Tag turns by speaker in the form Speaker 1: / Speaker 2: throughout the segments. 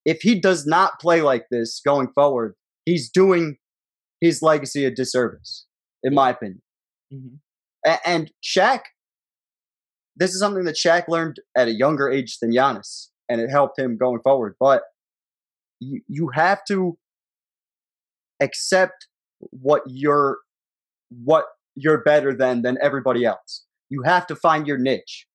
Speaker 1: if he does not play like this going forward, he's doing his legacy a disservice, in my opinion.
Speaker 2: Mm-hmm.
Speaker 1: And Shaq, this is something that Shaq learned at a younger age than Giannis, and it helped him going forward. But you have to accept what you're better than everybody else. You have to find your niche.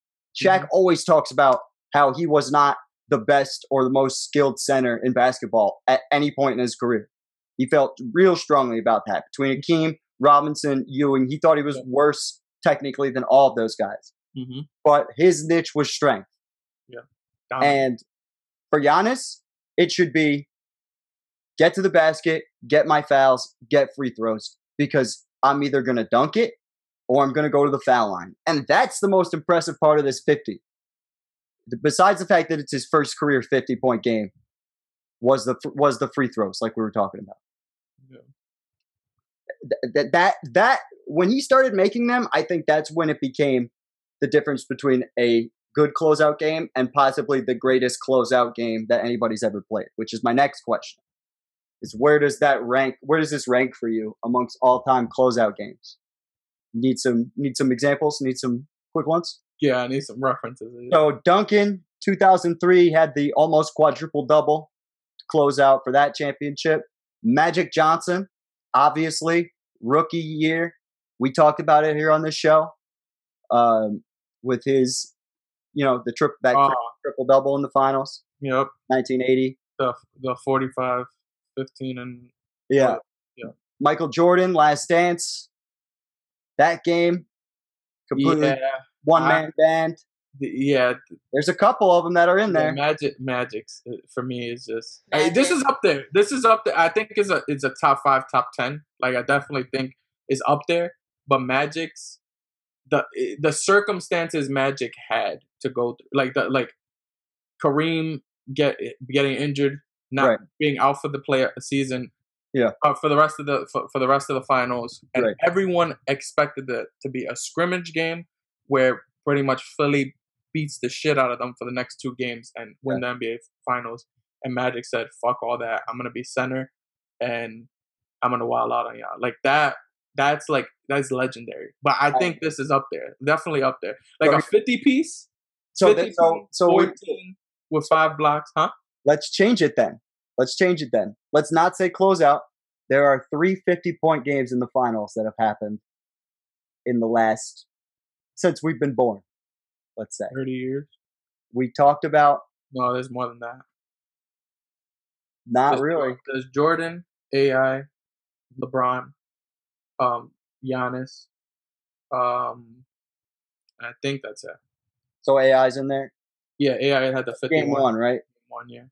Speaker 1: Shaq always talks about how he was not the best or the most skilled center in basketball at any point in his career. He felt real strongly about that. Between Hakeem, Robinson, Ewing, he thought he was worse technically than all of those guys.
Speaker 2: Mm-hmm.
Speaker 1: But his niche was strength.
Speaker 2: Yeah.
Speaker 1: And for Giannis, it should be get to the basket, get my fouls, get free throws, because I'm either going to dunk it or I'm going to go to the foul line. And that's the most impressive part of this 50. Besides the fact that it's his first career 50-point game, was the free throws, like we were talking about.
Speaker 2: Yeah.
Speaker 1: That when he started making them, I think that's when it became the difference between a good closeout game and possibly the greatest closeout game that anybody's ever played, which is my next question. Is where does this rank for you amongst all-time closeout games? Need some examples? Need some quick ones?
Speaker 2: Yeah, I need some references.
Speaker 1: So Duncan, 2003, had the almost quadruple-double to close out for that championship. Magic Johnson, obviously, rookie year. We talked about it here on this show with his, the triple-double in the finals.
Speaker 2: Yep.
Speaker 1: 1980.
Speaker 2: The 45, 15, and...
Speaker 1: Yeah. Michael Jordan, Last Dance. That game, completely one-man band. There's a couple of them that are in there.
Speaker 2: Magic's for me is just this is up there. This is up there. I think it's a top 5, top 10. Like I definitely think is up there. But Magic's the circumstances Magic had to go through, like Kareem getting injured, not being out for the season.
Speaker 1: Yeah.
Speaker 2: For the rest of the finals, and everyone expected it to be a scrimmage game where pretty much Philly beats the shit out of them for the next 2 games and win the NBA Finals. And Magic said, "Fuck all that. I'm gonna be center, and I'm gonna wild out on y'all." Like that. That's legendary. But I think this is up there, definitely up there. Like a 50-piece.
Speaker 1: So
Speaker 2: 14 with 5 blocks, huh?
Speaker 1: Let's change it then. Let's not say closeout. There are 3 50-point games in the finals that have happened in the last, since we've been born, let's say.
Speaker 2: 30 years?
Speaker 1: We talked about...
Speaker 2: No, there's more than that.
Speaker 1: Not really.
Speaker 2: There's Jordan, AI, LeBron, Giannis. I think that's it.
Speaker 1: So AI's in there?
Speaker 2: Yeah, AI had the 51.
Speaker 1: Game 1, right?
Speaker 2: 1 year.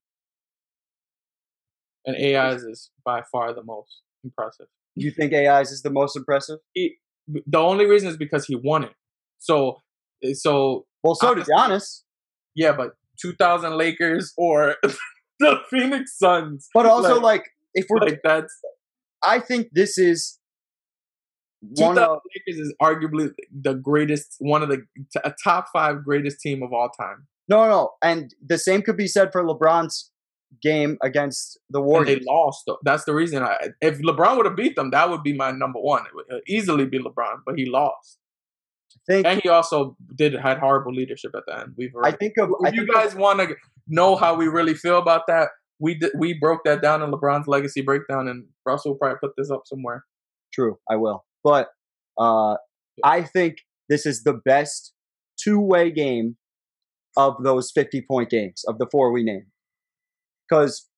Speaker 2: And AI's is by far the most impressive.
Speaker 1: You think AI's is the most impressive?
Speaker 2: The only reason is because he won it. So did
Speaker 1: Giannis.
Speaker 2: Yeah, but 2000 Lakers or the Phoenix Suns.
Speaker 1: But also, if we're
Speaker 2: like that's,
Speaker 1: I think this is
Speaker 2: 2000 Lakers is arguably the greatest, a top 5 greatest team of all time.
Speaker 1: No, and the same could be said for LeBron's game against the Warriors.
Speaker 2: And they lost, though. That's the reason. If LeBron would have beat them, that would be my number 1. It would easily be LeBron, but he lost. And he also had horrible leadership at the end. If you guys want to know how we really feel about that, we broke that down in LeBron's legacy breakdown, and Russell will probably put this up somewhere.
Speaker 1: True, I will. But I think this is the best 2-way game of those 50-point games, of the 4 we named. Because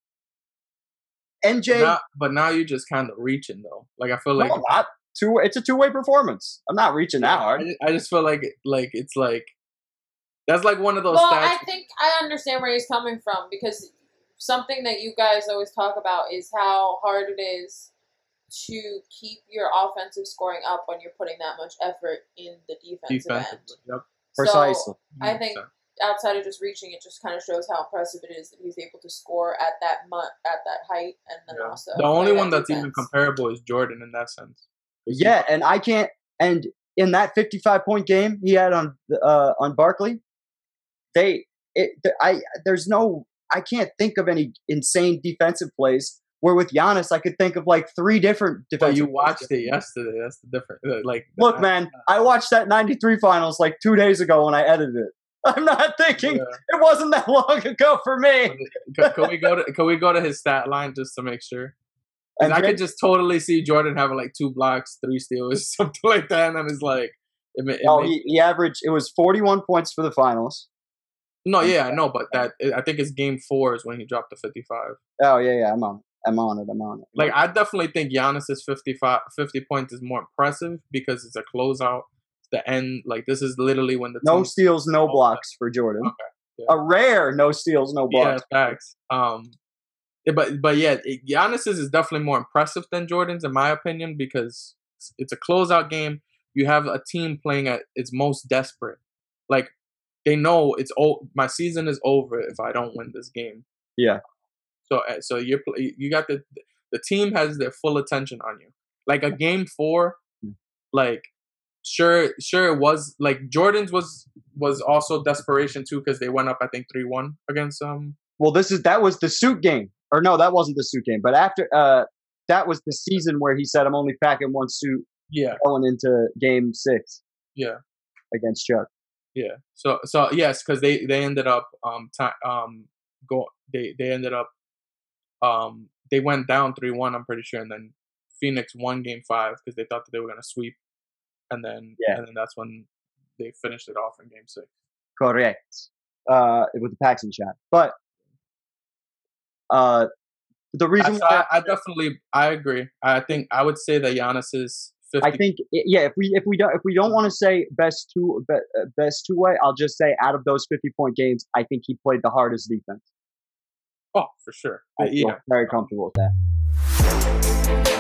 Speaker 1: MJ...
Speaker 2: But now you're just kind of reaching, though. Like, I feel like...
Speaker 1: No, not two. It's a 2-way performance. I'm not reaching that hard.
Speaker 2: I just feel like it's like... That's like one of those
Speaker 3: stats.
Speaker 2: I
Speaker 3: think I understand where he's coming from, because something that you guys always talk about is how hard it is to keep your offensive scoring up when you're putting that much effort in the defensive end.
Speaker 2: Yep.
Speaker 1: Precisely.
Speaker 3: So I think outside of just reaching, it just kind of shows how impressive it is that he's able to score at that height, and then also
Speaker 2: the only one that's even comparable is Jordan in that sense.
Speaker 1: Yeah, and I can't. And in that 55-point game he had on Barkley, there's no I can't think of any insane defensive plays. Where with Giannis, I could think of like 3 different defensive.
Speaker 2: But you watched it yesterday. That's the difference.
Speaker 1: Look, man, I watched that '93 finals like 2 days ago when I edited it. I'm not thinking it wasn't that long ago for me.
Speaker 2: Can we go to his stat line just to make sure? And I could just totally see Jordan having like 2 blocks, 3 steals, something like that, and then it's like,
Speaker 1: he averaged. It was 41 points for the finals.
Speaker 2: No, yeah, I know, but I think it's game 4 is when he dropped the 55.
Speaker 1: Oh yeah, I'm on it.
Speaker 2: Like, I definitely think Giannis's 50 points is more impressive because it's a closeout. It's the end. Like, this is literally when the
Speaker 1: no steals, no blocks for Jordan. Okay. Yeah. A rare no steals, no blocks.
Speaker 2: Yeah, facts. But yeah, Giannis's is definitely more impressive than Jordan's, in my opinion, because it's a closeout game. You have a team playing at its most desperate. Like, they know my season is over if I don't win this game.
Speaker 1: Yeah.
Speaker 2: So you got the team has their full attention on you. Like a game 4, like sure it was like Jordan's was also desperation too because they went up I think 3-1 against
Speaker 1: Well, that was the suit game, or no, that wasn't the suit game. But after that was the season where he said I'm only packing 1 suit.
Speaker 2: Yeah.
Speaker 1: Going into game 6.
Speaker 2: Yeah.
Speaker 1: Against Chuck.
Speaker 2: Yeah. So yes, because they ended up they ended up they went down 3-1, I'm pretty sure, and then Phoenix won game 5 because they thought that they were gonna sweep, and then that's when they finished it off in game 6.
Speaker 1: Correct. With the Paxson shot, but the reason
Speaker 2: I agree. I think I would say that Giannis is 50.
Speaker 1: I think if we don't want to say best two way, I'll just say out of those 50-point games, I think he played the hardest defense.
Speaker 2: Oh, for sure.
Speaker 1: I feel very comfortable with that.